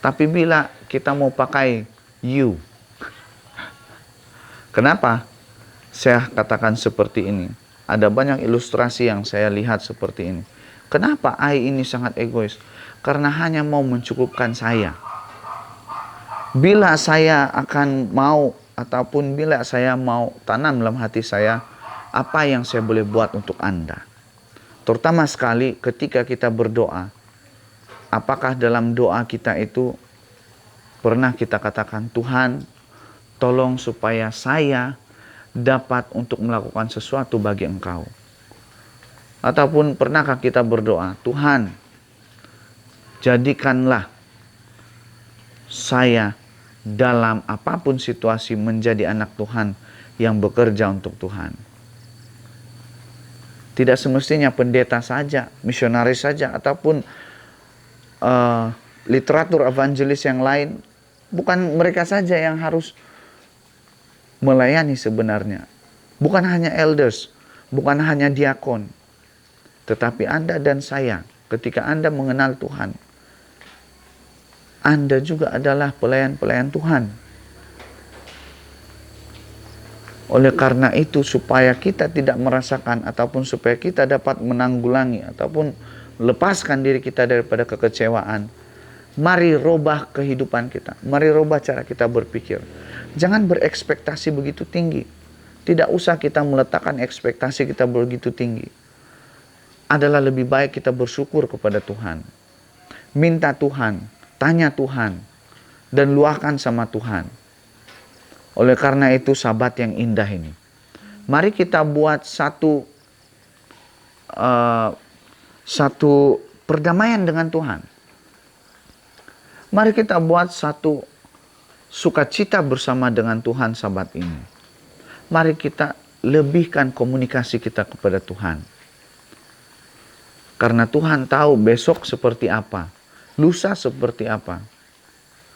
Tapi bila kita mau pakai you. Kenapa saya katakan seperti ini? Ada banyak ilustrasi yang saya lihat seperti ini. Kenapa I ini sangat egois? Karena hanya mau mencukupkan saya. Bila saya akan mau, ataupun bila saya mau tanam dalam hati saya, apa yang saya boleh buat untuk Anda? Terutama sekali ketika kita berdoa. Apakah dalam doa kita itu pernah kita katakan, Tuhan, tolong supaya saya dapat untuk melakukan sesuatu bagi Engkau. Ataupun pernahkah kita berdoa, Tuhan, jadikanlah saya dalam apapun situasi menjadi anak Tuhan yang bekerja untuk Tuhan. Tidak semestinya pendeta saja, misionaris saja, ataupun literatur evangelis yang lain. Bukan mereka saja yang harus melayani sebenarnya. Bukan hanya elders, bukan hanya diakon. Tetapi Anda dan saya, ketika Anda mengenal Tuhan, Anda juga adalah pelayan-pelayan Tuhan. Oleh karena itu, supaya kita tidak merasakan ataupun supaya kita dapat menanggulangi ataupun lepaskan diri kita daripada kekecewaan, mari rubah kehidupan kita. Mari rubah cara kita berpikir. Jangan berekspektasi begitu tinggi. Tidak usah kita meletakkan ekspektasi kita begitu tinggi. Adalah lebih baik kita bersyukur kepada Tuhan. Minta Tuhan, tanya Tuhan, dan luahkan sama Tuhan. Oleh karena itu, sahabat yang indah ini, mari kita buat satu perdamaian dengan Tuhan. Mari kita buat satu sukacita bersama dengan Tuhan, sahabat ini. Mari kita lebihkan komunikasi kita kepada Tuhan. Karena Tuhan tahu besok seperti apa, lusa seperti apa.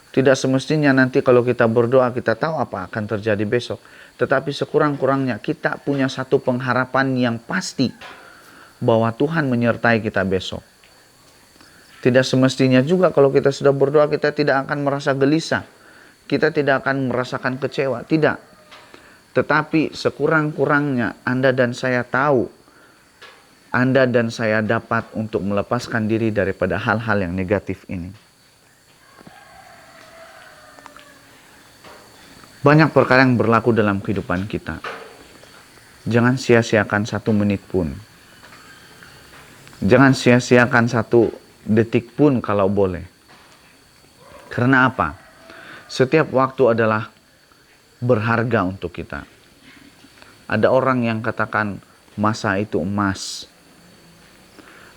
Tidak semestinya nanti kalau kita berdoa kita tahu apa akan terjadi besok. Tetapi sekurang-kurangnya kita punya satu pengharapan yang pasti bahwa Tuhan menyertai kita besok. Tidak semestinya juga kalau kita sudah berdoa kita tidak akan merasa gelisah. Kita tidak akan merasakan kecewa. Tidak. Tetapi sekurang-kurangnya Anda dan saya tahu, Anda dan saya dapat untuk melepaskan diri daripada hal-hal yang negatif ini. Banyak perkara yang berlaku dalam kehidupan kita. Jangan sia-siakan 1 menit pun. Jangan sia-siakan 1 detik pun kalau boleh. Karena apa? Setiap waktu adalah berharga untuk kita. Ada orang yang katakan masa itu emas.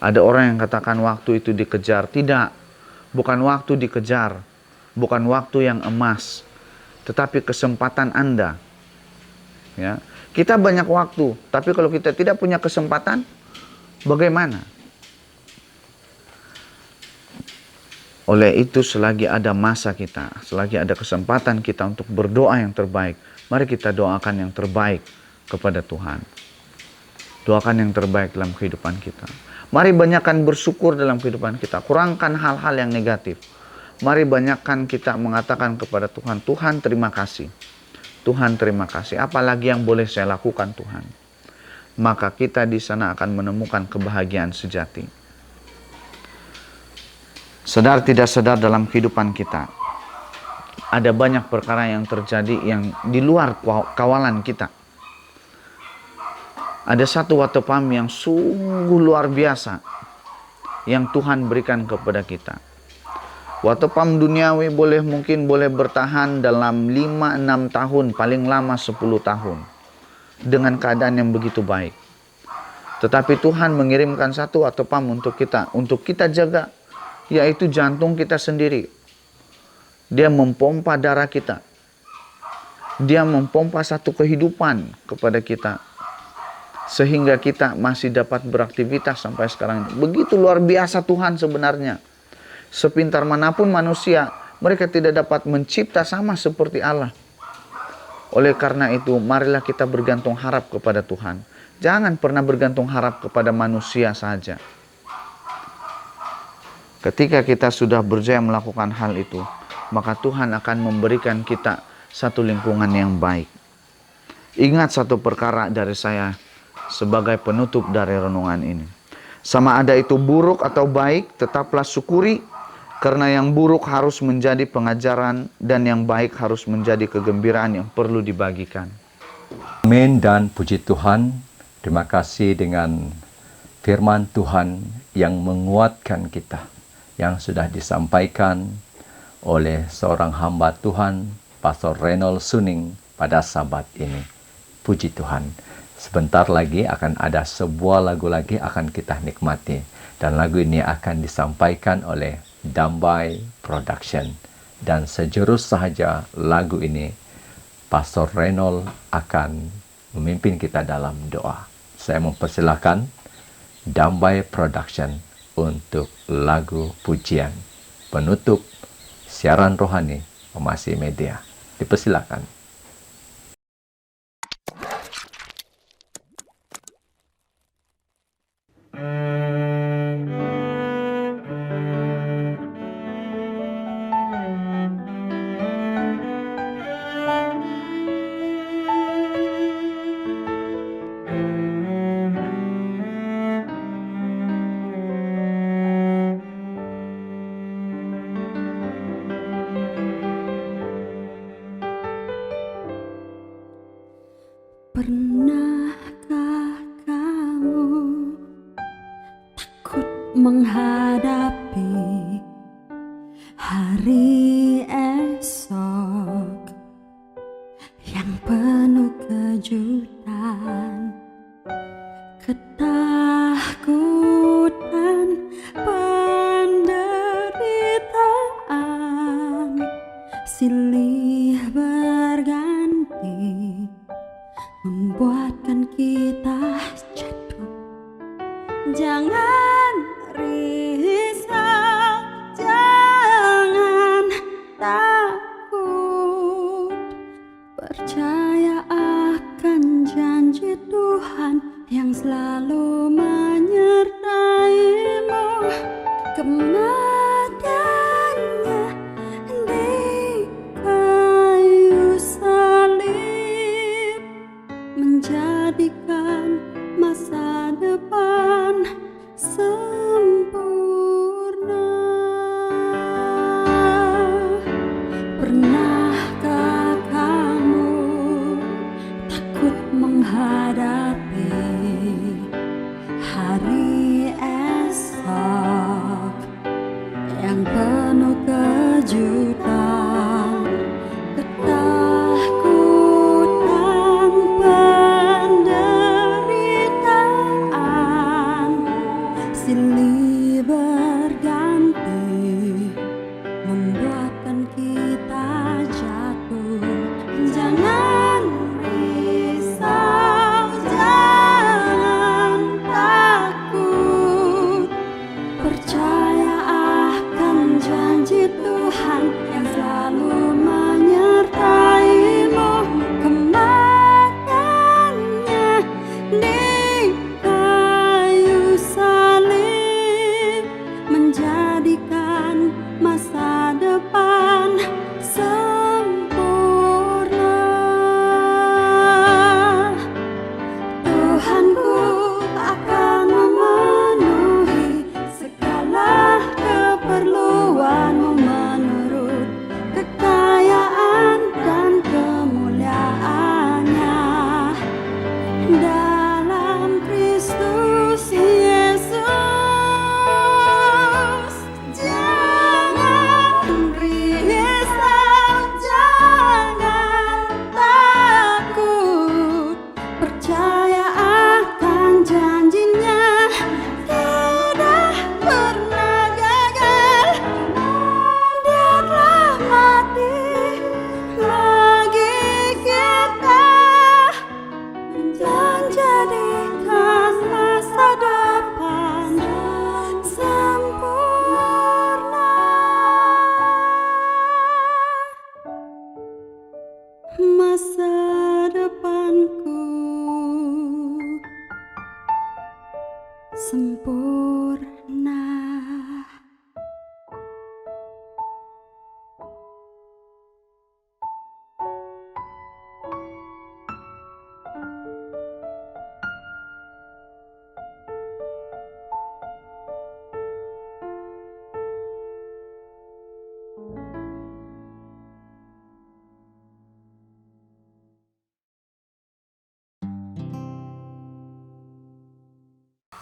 Ada orang yang katakan waktu itu dikejar. Tidak. Bukan waktu dikejar. Bukan waktu yang emas. Tetapi kesempatan Anda. Ya. Kita banyak waktu, tapi kalau kita tidak punya kesempatan, bagaimana? Oleh itu, selagi ada masa kita, selagi ada kesempatan kita untuk berdoa yang terbaik, mari kita doakan yang terbaik kepada Tuhan. Doakan yang terbaik dalam kehidupan kita. Mari banyakkan bersyukur dalam kehidupan kita. Kurangkan hal-hal yang negatif. Mari banyakkan kita mengatakan kepada Tuhan, Tuhan terima kasih. Tuhan terima kasih. Apalagi yang boleh saya lakukan Tuhan. Maka kita di sana akan menemukan kebahagiaan sejati. Sadar tidak sadar dalam kehidupan kita, ada banyak perkara yang terjadi yang di luar kawalan kita. Ada satu watopam yang sungguh luar biasa yang Tuhan berikan kepada kita. Watopam duniawi mungkin boleh bertahan dalam 5-6 tahun, paling lama 10 tahun. Dengan keadaan yang begitu baik. Tetapi Tuhan mengirimkan satu watopam untuk kita jaga, yaitu jantung kita sendiri. Dia mempompa darah kita. Dia mempompa satu kehidupan kepada kita. Sehingga kita masih dapat beraktivitas sampai sekarang. Begitu luar biasa Tuhan sebenarnya. Sepintar manapun manusia, mereka tidak dapat mencipta sama seperti Allah. Oleh karena itu, marilah kita bergantung harap kepada Tuhan. Jangan pernah bergantung harap kepada manusia saja. Ketika kita sudah berjaya melakukan hal itu, maka Tuhan akan memberikan kita satu lingkungan yang baik. Ingat satu perkara dari saya sebagai penutup dari renungan ini. Sama ada itu buruk atau baik, tetaplah syukuri. Karena yang buruk harus menjadi pengajaran dan yang baik harus menjadi kegembiraan yang perlu dibagikan. Amin dan puji Tuhan. Terima kasih dengan firman Tuhan yang menguatkan kita. Yang sudah disampaikan oleh seorang hamba Tuhan, Pastor Reynold Suning pada Sabat ini. Puji Tuhan. Sebentar lagi akan ada sebuah lagu lagi akan kita nikmati. Dan lagu ini akan disampaikan oleh Dambai Production. Dan sejurus sahaja lagu ini, Pastor Reynold akan memimpin kita dalam doa. Saya mempersilakan Dambai Production untuk lagu pujian penutup siaran rohani Memasi Media. Dipersilakan. Pernahkah kamu takut menghadapi hari esok yang penuh kejutan, ketakutan, penderitaan silih berganti membuatkan kita jatuh. Jangan risau, jangan takut, percaya akan janji Tuhan yang selalu menyertaimu. Kematiannya di kayu salib menjadikan masa depan sempurna. Pernahkah kamu takut menghadapi hari esok yang penuh kejutan, ketakutan, penderitaan silih berganti membuatkan kita jatuh. Jangan risau, jangan takut, percaya akan janji Tuhan yang selalu menyertaimu. Kematiannya di kayu salib menjadikan masa depan sempurna. Tuhanku akan memenuhi segala keperluanmu menurut kekayaan dan kemuliaannya dalam Kristus Yesus. Jangan risau, jangan takut, percaya akan janjinya tidak pernah gagal. Dia telah mati bagi kita dan jadikan masa depan sempurna. Masa depanku sempurna.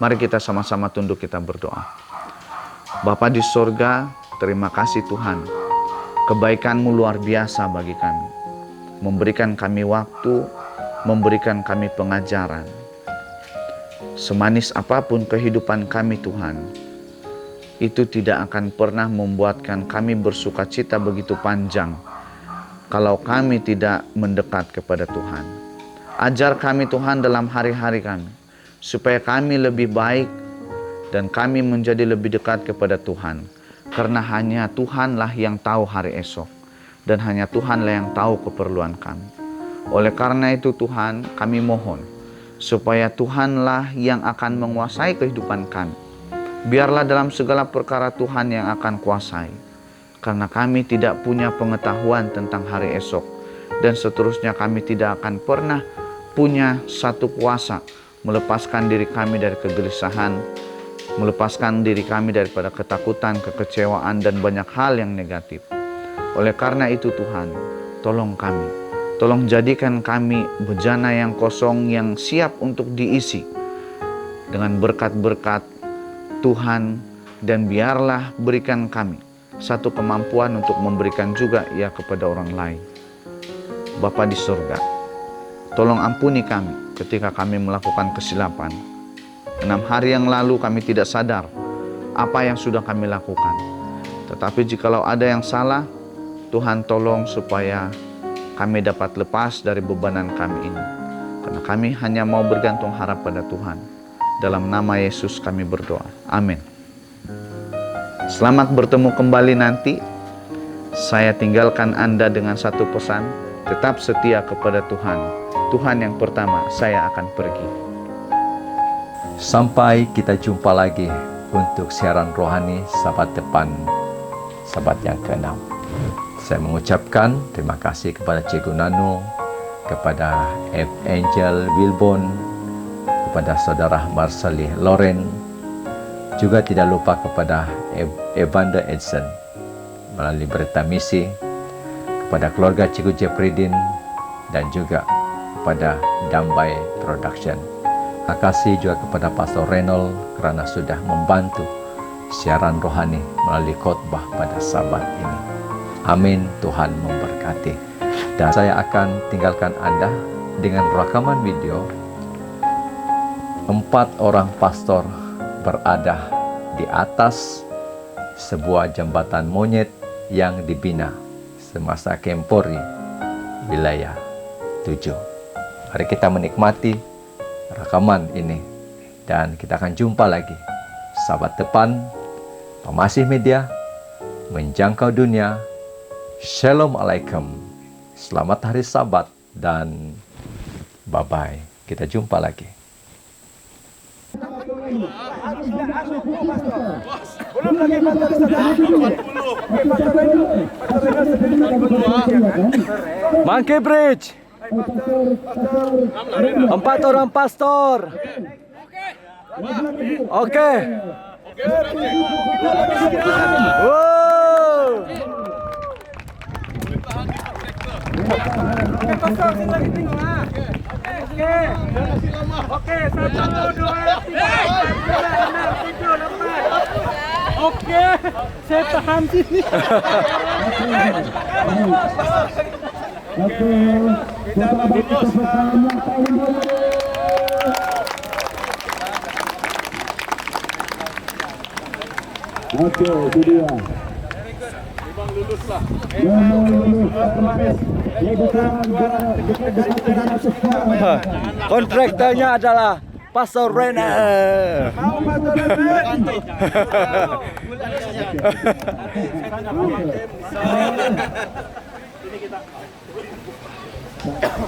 Mari kita sama-sama tunduk, kita berdoa. Bapa di sorga, terima kasih Tuhan. Kebaikan-Mu luar biasa bagi kami. Memberikan kami waktu, memberikan kami pengajaran. Semanis apapun kehidupan kami Tuhan, itu tidak akan pernah membuatkan kami bersuka cita begitu panjang kalau kami tidak mendekat kepada Tuhan. Ajar kami Tuhan dalam hari-hari kami, supaya kami lebih baik dan kami menjadi lebih dekat kepada Tuhan. Karena hanya Tuhanlah yang tahu hari esok, dan hanya Tuhanlah yang tahu keperluan kami. Oleh karena itu Tuhan, kami mohon supaya Tuhanlah yang akan menguasai kehidupan kami. Biarlah dalam segala perkara Tuhan yang akan kuasai, karena kami tidak punya pengetahuan tentang hari esok, dan seterusnya kami tidak akan pernah punya satu kuasa melepaskan diri kami dari kegelisahan, melepaskan diri kami daripada ketakutan, kekecewaan, dan banyak hal yang negatif. Oleh karena itu Tuhan, tolong kami Tolong jadikan kami bejana yang kosong yang siap untuk diisi dengan berkat-berkat Tuhan, dan biarlah berikan kami satu kemampuan untuk memberikan juga ya kepada orang lain. Bapa di surga, tolong ampuni kami ketika kami melakukan kesilapan. 6 hari yang lalu kami tidak sadar apa yang sudah kami lakukan. Tetapi jikalau ada yang salah, Tuhan tolong supaya kami dapat lepas dari bebanan kami ini. Karena kami hanya mau bergantung harap pada Tuhan. Dalam nama Yesus kami berdoa. Amin. Selamat bertemu kembali nanti. Saya tinggalkan Anda dengan satu pesan. Tetap setia kepada Tuhan. Tuhan yang pertama, saya akan pergi. Sampai kita jumpa lagi untuk siaran rohani Sabat depan, Sabat yang ke-6. Saya mengucapkan terima kasih kepada Cikgu Nano, kepada F. Angel Wilbon, kepada Saudara Marsali Loren, juga tidak lupa kepada Evander Edson melalui berita misi, kepada keluarga Cikgu Jepridin, dan juga kepada Dambai Production. Terima kasih juga kepada Pastor Reynold kerana sudah membantu siaran rohani melalui khotbah pada Sabat ini. Amin, Tuhan memberkati. Dan saya akan tinggalkan Anda dengan rakaman video 4 orang pastor berada di atas sebuah jembatan monyet yang dibina semasa Kempori wilayah 7. Mari kita menikmati rakaman ini dan kita akan jumpa lagi. Sabat depan, Pemasih Media, menjangkau dunia. Shalom alaikum. Selamat hari Sabat dan bye-bye. Kita jumpa lagi. Monkey Bridge. 4 orang pastor. Oke. Wow. Oke, 1, 2, 3. Oke, saya tahan sini. Oke, itu dia. Kontraktornya adalah Pastor Renner.